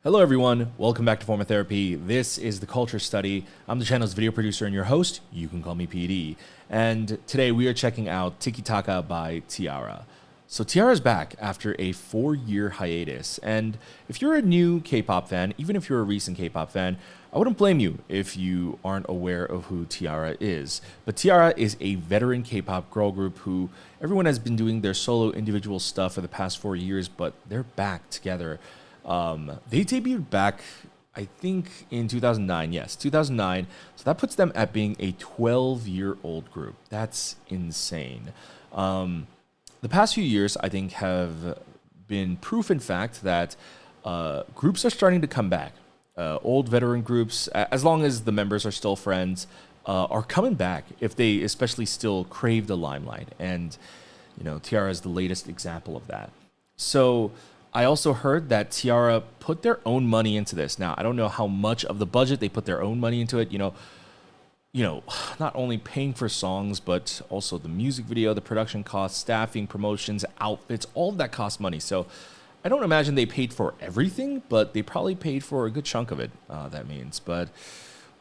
Hello everyone, welcome back to Form of Therapy. This is the Culture Study. I'm the channel's video producer and your host. You can call me PD. And today we are checking out Tiki Taka by T-ARA. So T-ARA is back after a 4-year hiatus. And if you're a new K-pop fan, even if you're a recent K-pop fan, I wouldn't blame you if you aren't aware of who T-ARA is. But T-ARA is a veteran K-pop girl group who everyone has been doing their solo individual stuff for the past 4 years, but they're back together. They debuted back, I think, in 2009. Yes, 2009. So that puts them at being a 12-year-old group. That's insane. The past few years, I think, have been proof, in fact, that groups are starting to come back. Old veteran groups, as long as the members are still friends, are coming back if they especially still crave the limelight. And, you know, T-ARA is the latest example of that. So I also heard that T-ARA put their own money into this. Now, I don't know how much of the budget they put their own money into it. You know, not only paying for songs, but also the music video, the production costs, staffing, promotions, outfits, all of that costs money. So I don't imagine they paid for everything, but they probably paid for a good chunk of it, that means. But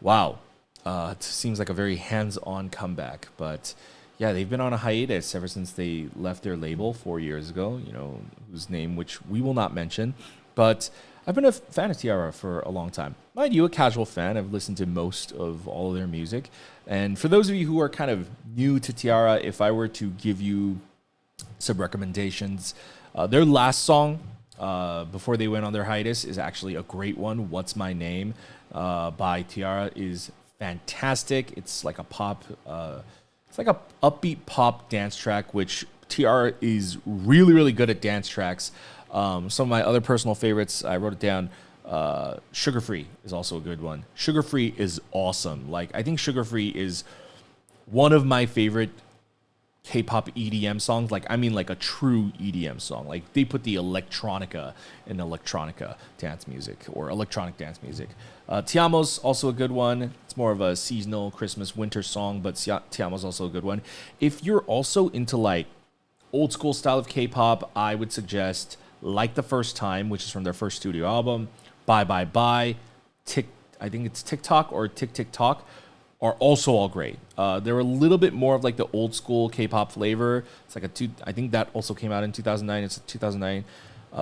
wow, it seems like a very hands-on comeback. But yeah, they've been on a hiatus ever since they left their label 4 years ago, you know, whose name, which we will not mention. But I've been a fan of T-ARA for a long time. Mind you, a casual fan. I've listened to most of all of their music. And for those of you who are kind of new to T-ARA, if I were to give you some recommendations, their last song before they went on their hiatus is actually a great one. What's My Name by T-ARA is fantastic. It's like a pop... It's like a upbeat pop dance track, which T-ARA is really, really good at dance tracks. Some of my other personal favorites, I wrote it down. Sugar Free is also a good one. Sugar Free is awesome. Like, I think Sugar Free is one of my favorite K-pop EDM songs. Like, I mean, like a true EDM song. Like, they put the electronica in electronica dance music or electronic dance music. Ti Amo's also a good one. It's more of a seasonal Christmas winter song, but Ti Amo's also a good one. If you're also into like old school style of K-pop, I would suggest Like the First Time, which is from their first studio album. Bye Bye Bye, I think it's TikTok or Tick Tick Talk, are also all great. They're a little bit more of like the old school K-pop flavor. It's like I think that also came out in 2009. It's 2009,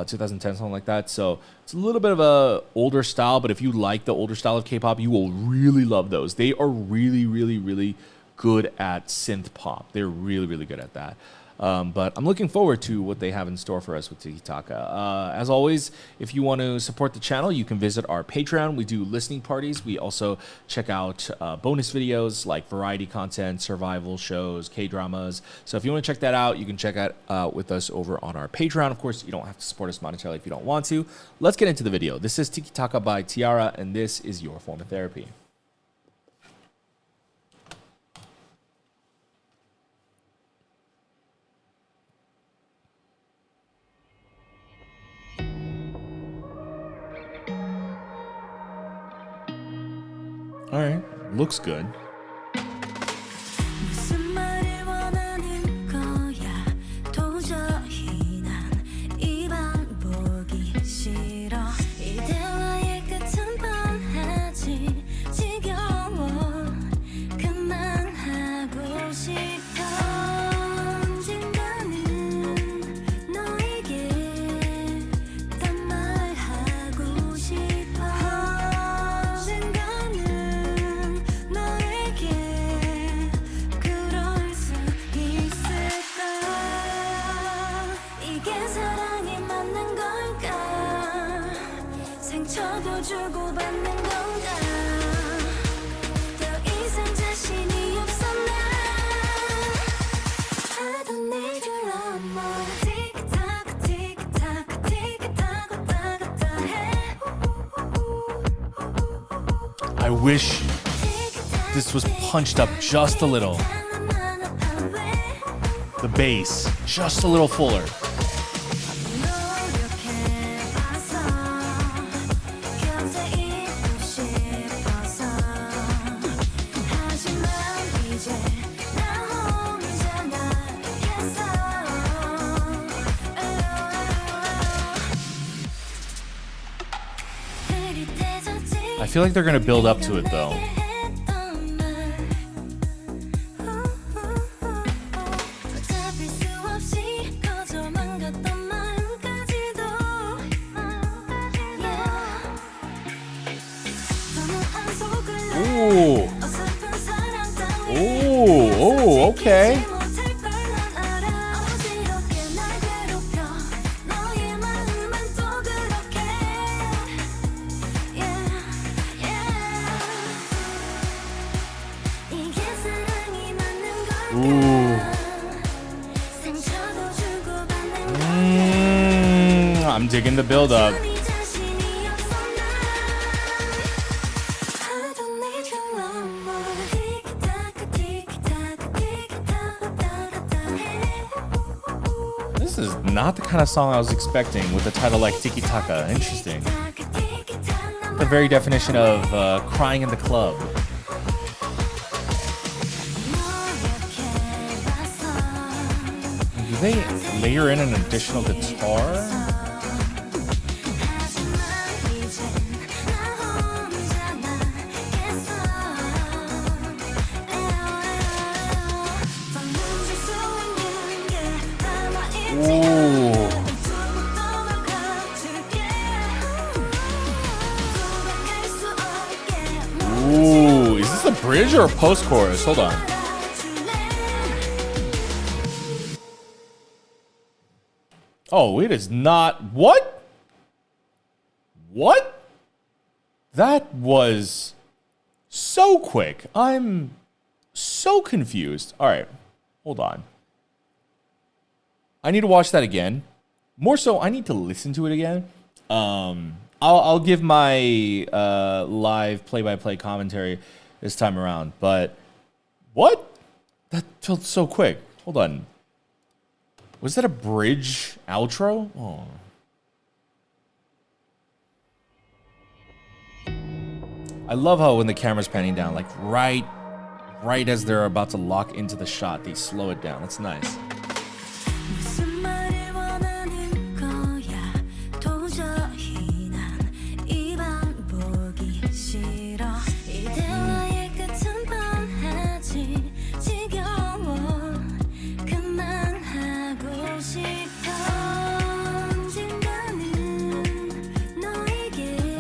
2010, something like that. So it's a little bit of a older style, but if you like the older style of K-pop, you will really love those. They are really, really, really good at synth pop. They're really, really good at that. But I'm looking forward to what they have in store for us with Tiki Taka. As always, if you want to support the channel, you can visit our Patreon. We do listening parties. We also check out bonus videos like variety content, survival shows, K-dramas. So if you want to check that out, you can check it out with us over on our Patreon. Of course, you don't have to support us monetarily if you don't want to. Let's get into the video. This is Tiki Taka by T-ARA, and this is your form of therapy. All right, looks good. I wish this was punched up just a little. The bass, just a little fuller. I feel like they're gonna build up to it though. Ooh. Ooh, okay. Ooh. I'm digging the build up. This is not the kind of song I was expecting with a title like Tiki Taka. Interesting. The very definition of crying in the club. Do they layer in an additional guitar? Ooh. Ooh, is this a bridge or a post-chorus? Hold on. Oh, it is not. What? What? That was so quick. I'm so confused. All right, hold on. I need to watch that again. More so, I need to listen to it again. I'll give my live play-by-play commentary this time around. But what? That felt so quick. Hold on. Was that a bridge outro? Oh. I love how when the camera's panning down, like right as they're about to lock into the shot, they slow it down. That's nice.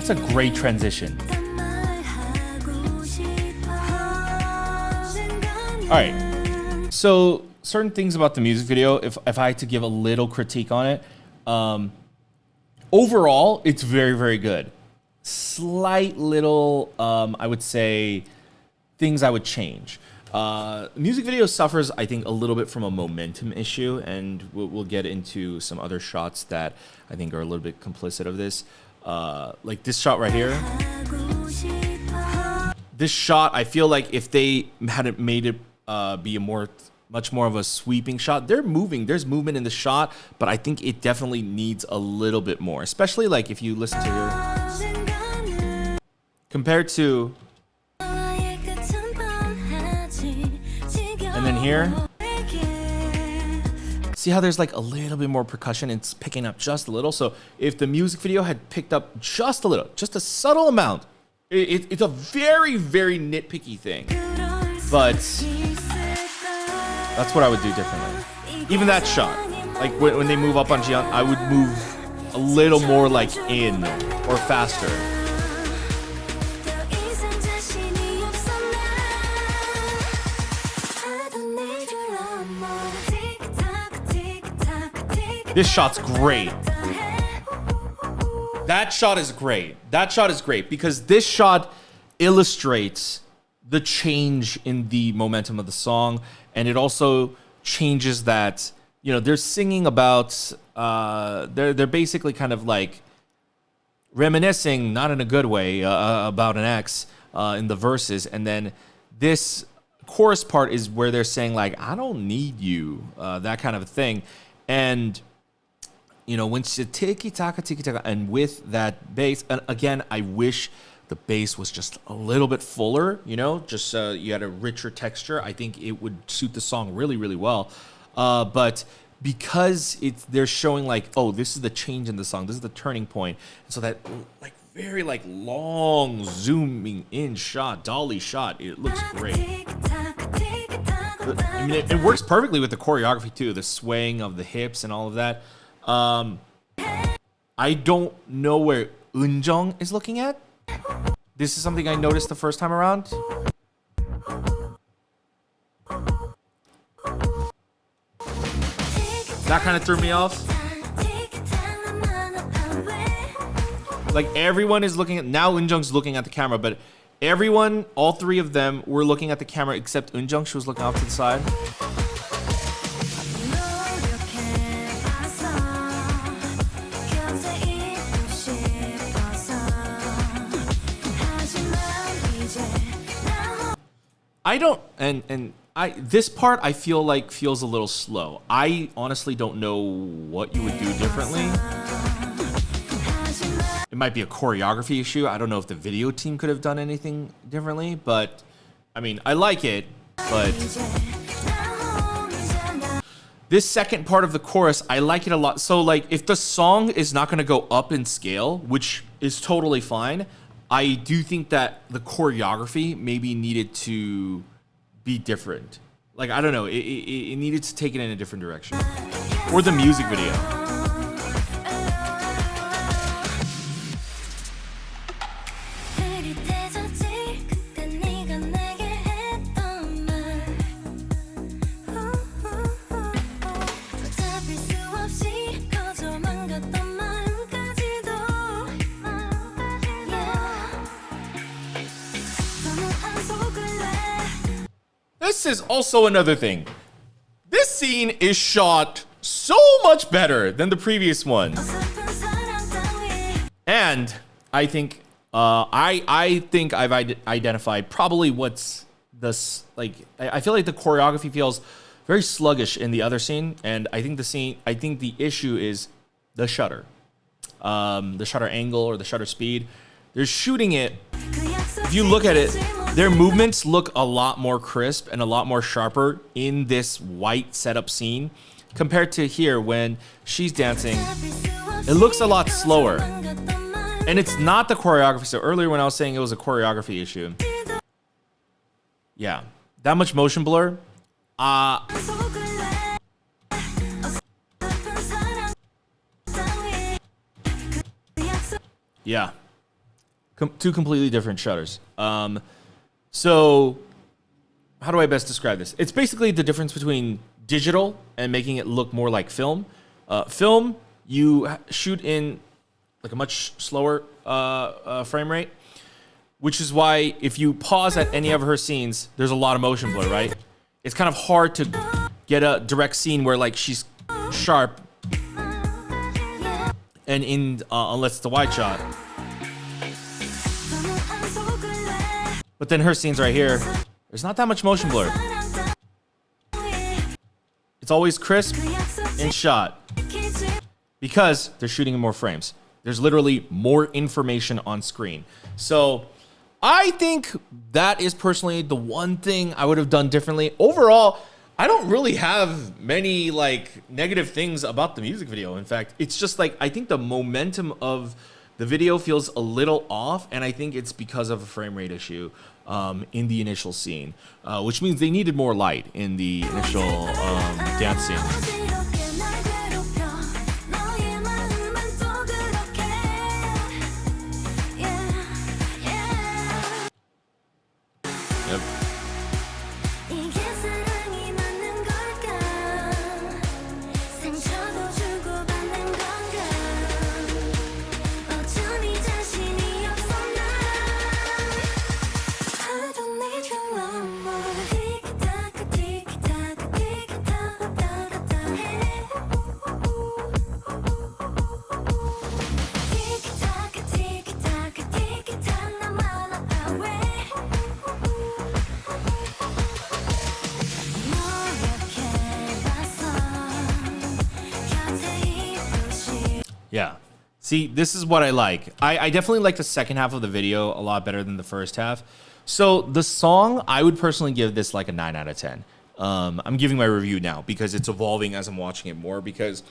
That's a great transition. All right. So certain things about the music video, if I had to give a little critique on it, overall, it's very, very good. Slight little, I would say, things I would change. Music video suffers, I think, a little bit from a momentum issue, and we'll get into some other shots that I think are a little bit complicit of this. Like this shot right here. This shot, I feel like if they hadn't made it be much more of a sweeping shot, they're moving. There's movement in the shot, but I think it definitely needs a little bit more. Especially like if you listen to here, compared to, and then here. See how there's like a little bit more percussion? It's picking up just a little. So if the music video had picked up just a little, just a subtle amount, it's a very, very nitpicky thing. But that's what I would do differently. Even that shot, like when they move up on Jian, I would move a little more like in or faster. This shot's great. That shot is great. That shot is great because this shot illustrates the change in the momentum of the song, and it also changes that, you know, they're singing about they're basically kind of like reminiscing, not in a good way, about an ex in the verses, and then this chorus part is where they're saying like, I don't need you, that kind of a thing. And you know, when she tiki taka, and with that bass, and again, I wish the bass was just a little bit fuller, you know, just you had a richer texture. I think it would suit the song really, really well. But because they're showing like, oh, this is the change in the song, this is the turning point, so that like very like long zooming in shot, dolly shot. It looks great. I mean, it works perfectly with the choreography too, the swaying of the hips and all of that. I don't know where Eunjung is looking at. This is something I noticed the first time around. That kind of threw me off. Like everyone is looking at, now Eunjung's looking at the camera, but everyone, all three of them were looking at the camera except Eunjung. She was looking off to the side. I don't, this part I feel like feels a little slow. I honestly don't know what you would do differently. It might be a choreography issue. I don't know if the video team could have done anything differently, but I mean, I like it, but this second part of the chorus, I like it a lot. So like if the song is not gonna go up in scale, which is totally fine, I do think that the choreography maybe needed to be different. Like, I don't know, it needed to take it in a different direction. Or the music video. This is also another thing. This scene is shot so much better than the previous one. And I think I think I've identified probably what's this like. I feel like the choreography feels very sluggish in the other scene, and I think the issue is the shutter angle or the shutter speed. They're shooting it. If you look at it, their movements look a lot more crisp and a lot more sharper in this white setup scene compared to here when she's dancing. It looks a lot slower. And it's not the choreography. So earlier when I was saying it was a choreography issue, yeah, that much motion blur. Yeah. Two completely different shutters. So how do I best describe this? It's basically the difference between digital and making it look more like film. Film, you shoot in like a much slower frame rate, which is why if you pause at any of her scenes, there's a lot of motion blur, right? It's kind of hard to get a direct scene where like she's sharp and in unless it's a wide shot. But then her scenes right here, there's not that much motion blur. It's always crisp and shot because they're shooting in more frames. There's literally more information on screen. So I think that is personally the one thing I would have done differently. Overall, I don't really have many like negative things about the music video. In fact, it's just like, I think the momentum of the video feels a little off, and I think it's because of a frame rate issue in the initial scene, which means they needed more light in the initial dance scene. Yeah. See, this is what I like. I definitely like the second half of the video a lot better than the first half. So the song, I would personally give this like a 9 out of 10. I'm giving my review now because it's evolving as I'm watching it more, because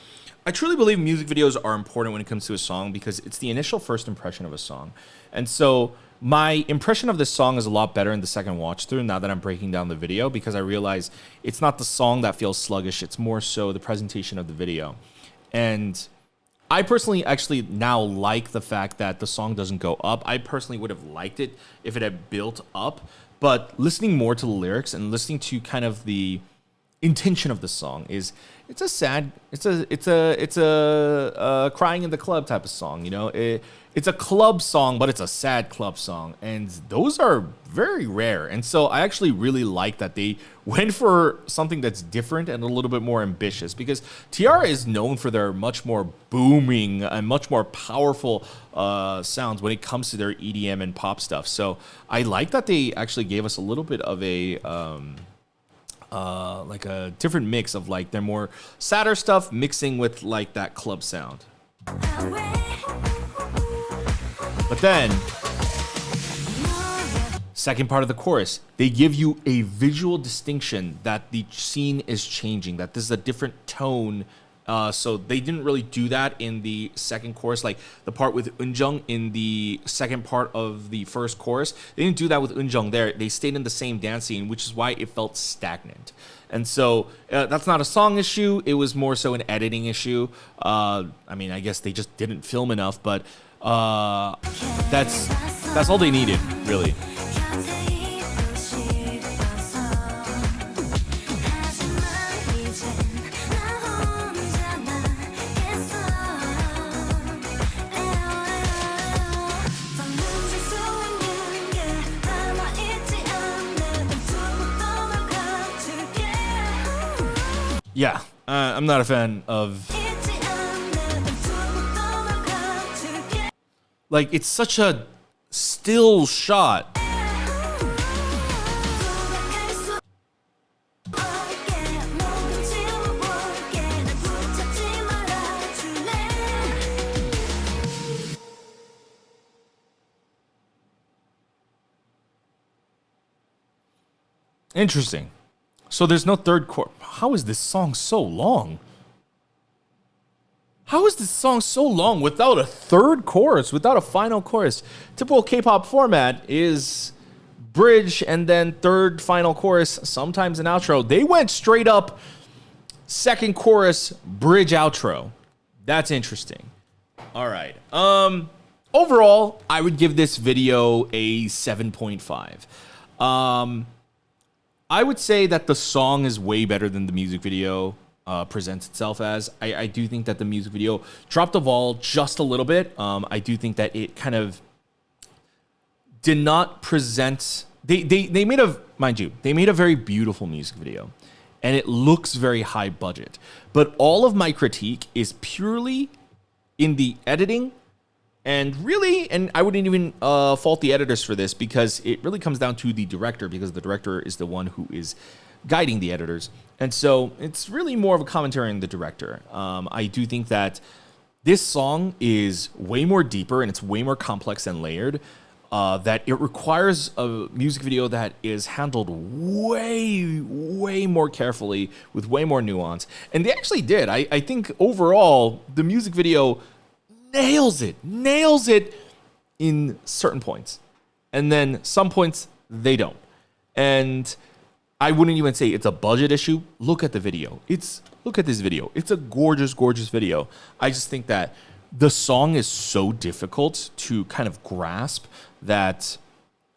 I truly believe music videos are important when it comes to a song because it's the initial first impression of a song. And so my impression of this song is a lot better in the second watch through now that I'm breaking down the video because I realize it's not the song that feels sluggish, it's more so the presentation of the video. And I personally actually now like the fact that the song doesn't go up. I personally would have liked it if it had built up, but listening more to the lyrics and listening to kind of the intention of the song is it's a crying in the club type of song, you know. It's a club song, but it's a sad club song, and those are very rare. And so I actually really like that they went for something that's different and a little bit more ambitious because T-ARA is known for their much more booming and much more powerful sounds when it comes to their EDM and pop stuff. So I like that they actually gave us a little bit of a like a different mix of like their more sadder stuff mixing with like that club sound. But then, second part of the chorus, they give you a visual distinction that the scene is changing, that this is a different tone. So they didn't really do that in the second chorus, like the part with Eunjung in the second part of the first chorus. They didn't do that with Eunjung there. They stayed in the same dance scene, which is why it felt stagnant. And so that's not a song issue. It was more so an editing issue. I mean, I guess they just didn't film enough, but that's all they needed, really. Yeah, I'm not a fan of... Like, it's such a still shot. Interesting. So there's no third chord. How is this song so long? How is this song so long without a third chorus, without a final chorus? Typical K-pop format is bridge and then third final chorus, sometimes an outro. They went straight up second chorus, bridge, outro. That's interesting. All right. Overall, I would give this video a 7.5. I would say that the song is way better than the music video presents itself as. I do think that the music video dropped the ball just a little bit. I do think that it kind of did not present... They made a... Mind you, they made a very beautiful music video. And it looks very high budget. But all of my critique is purely in the editing. And really, and I wouldn't even fault the editors for this because it really comes down to the director because the director is the one who is guiding the editors. And so it's really more of a commentary on the director. I do think that this song is way more deeper and it's way more complex and layered. That it requires a music video that is handled way more carefully with way more nuance. And they actually did. I think overall, the music video nails it in certain points. And then some points, they don't. And I wouldn't even say it's a budget issue. Look at the video. Look at this video. It's a gorgeous video. I just think that the song is so difficult to kind of grasp that,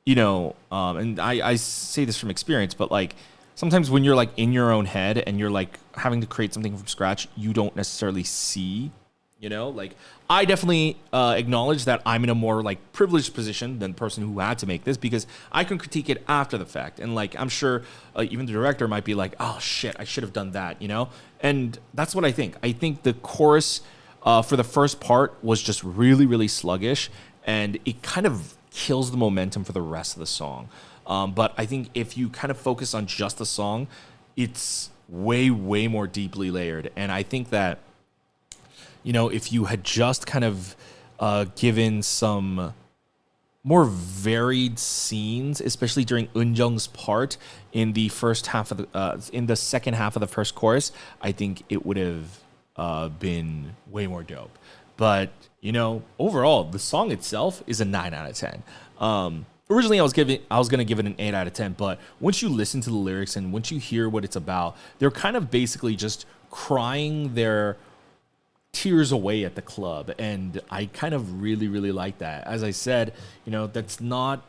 you know, and I say this from experience, but like sometimes when you're like in your own head and you're like having to create something from scratch, you don't necessarily see. You know, like I definitely acknowledge that I'm in a more like privileged position than the person who had to make this because I can critique it after the fact. And like, I'm sure even the director might be like, oh shit, I should have done that, you know? And that's what I think. I think the chorus for the first part was just really sluggish and it kind of kills the momentum for the rest of the song. But I think if you kind of focus on just the song, it's way more deeply layered. And I think that, you know, if you had just kind of given some more varied scenes, especially during Eunjung's part in the first half of the in the second half of the first chorus, I think it would have been way more dope. But, you know, overall, the song itself is a 9 out of 10. Originally, I was going to give it an 8 out of 10, but once you listen to the lyrics and once you hear what it's about, they're kind of basically just crying their tears away at the club. And I kind of really, really like that. As I said, you know, that's not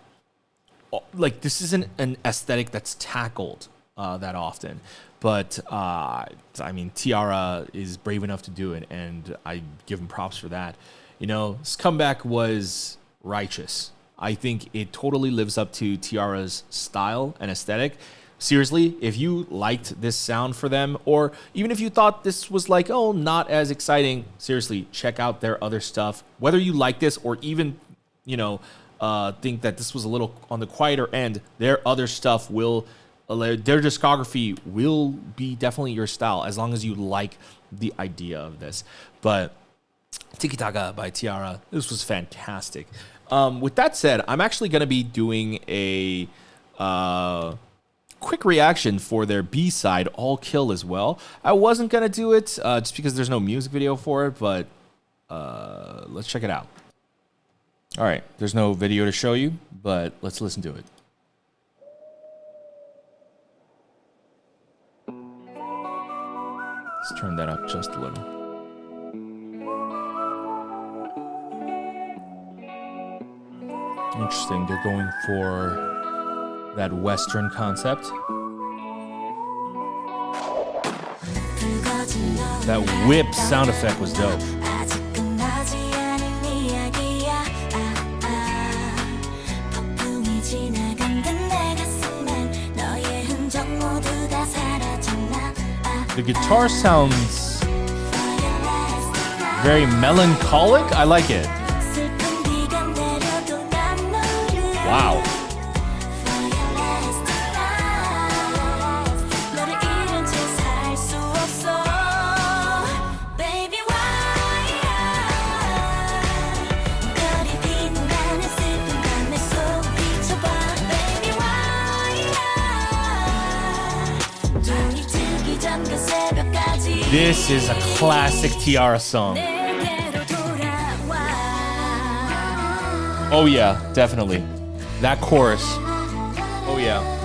like, this isn't an aesthetic that's tackled that often. But, I mean, T-ARA is brave enough to do it, and I give him props for that. You know, his comeback was righteous. I think it totally lives up to T-ARA's style and aesthetic. Seriously, if you liked this sound for them, or even if you thought this was like, oh, not as exciting, seriously, check out their other stuff. Whether you like this or even, you know, think that this was a little on the quieter end, their other stuff will... their discography will be definitely your style as long as you like the idea of this. But Tiki Taka by T-ARA, this was fantastic. With that said, I'm actually going to be doing a quick reaction for their B-side, All Kill, as well. I wasn't going to do it just because there's no music video for it, but let's check it out. All right, there's no video to show you, but let's listen to it. Let's turn that up just a little. Interesting, they're going for that Western concept. That whip sound effect was dope. The guitar sounds very melancholic. I like it. Wow. This is a classic T-ARA song. Oh yeah, definitely. That chorus. Oh yeah.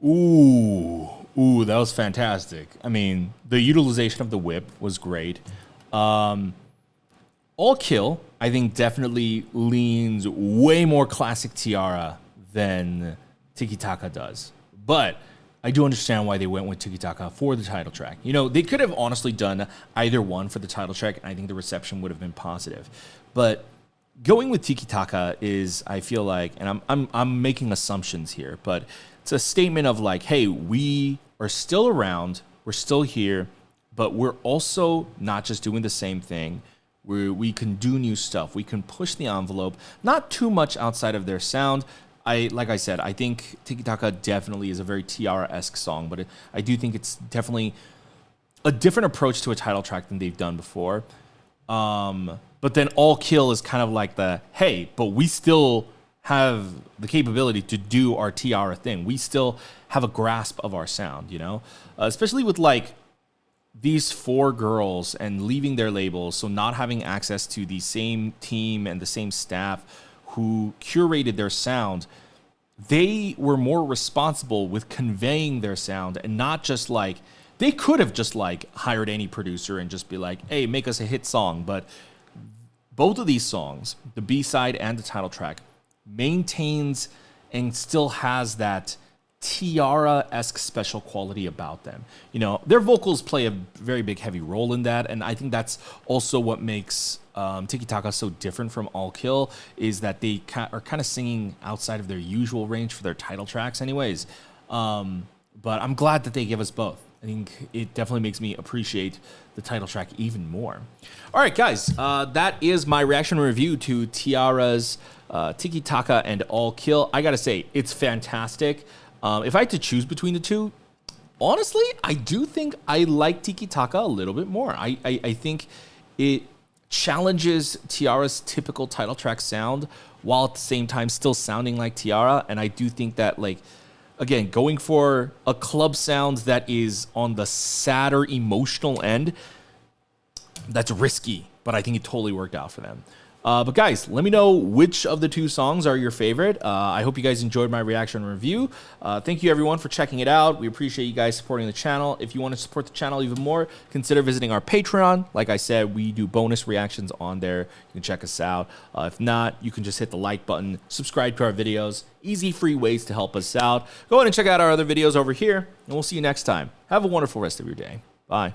Ooh. Ooh, that was fantastic. I mean, the utilization of the whip was great. All Kill, I think, definitely leans way more classic T-ARA than Tiki Taka does. But I do understand why they went with Tiki Taka for the title track. You know, they could have honestly done either one for the title track, and I think the reception would have been positive. But going with Tiki Taka is, I feel like, and I'm making assumptions here, but it's a statement of like, hey, we are still around. We're still here, but we're also not just doing the same thing. We can do new stuff. We can push the envelope, not too much outside of their sound. Like I said, I think Tiki Taka definitely is a very T-ARA-esque song, but I do think it's definitely a different approach to a title track than they've done before. But then All Kill is kind of like hey, but we still have the capability to do our T-ARA thing. We still have a grasp of our sound, you know? Especially with like these 4 girls and leaving their labels, so not having access to the same team and the same staff who curated their sound. They were more responsible with conveying their sound and not just like, they could have just like hired any producer and just be like, hey, make us a hit song. But both of these songs, the B-side and the title track, maintains and still has that T-ARA-esque special quality about them. You know, their vocals play a very big, heavy role in that, and I think that's also what makes Tiki Taka so different from All Kill, is that they are kind of singing outside of their usual range for their title tracks anyways. But I'm glad that they give us both. I think it definitely makes me appreciate the title track even more. All right, guys, that is my reaction review to T-ARA's Tiki Taka and All Kill. I gotta say, it's fantastic. If I had to choose between the two, honestly, I do think I like Tiki Taka a little bit more. I think it challenges T-ARA's typical title track sound while at the same time still sounding like T-ARA. And I do think that, like, again, going for a club sound that is on the sadder emotional end, that's risky, but I think it totally worked out for them. But guys, let me know which of the 2 songs are your favorite. I hope you guys enjoyed my reaction review. Thank you everyone for checking it out. We appreciate you guys supporting the channel. If you want to support the channel even more, consider visiting our Patreon. Like I said, we do bonus reactions on there. You can check us out. If not, you can just hit the like button, subscribe to our videos. Easy, free ways to help us out. Go ahead and check out our other videos over here, and we'll see you next time. Have a wonderful rest of your day. Bye.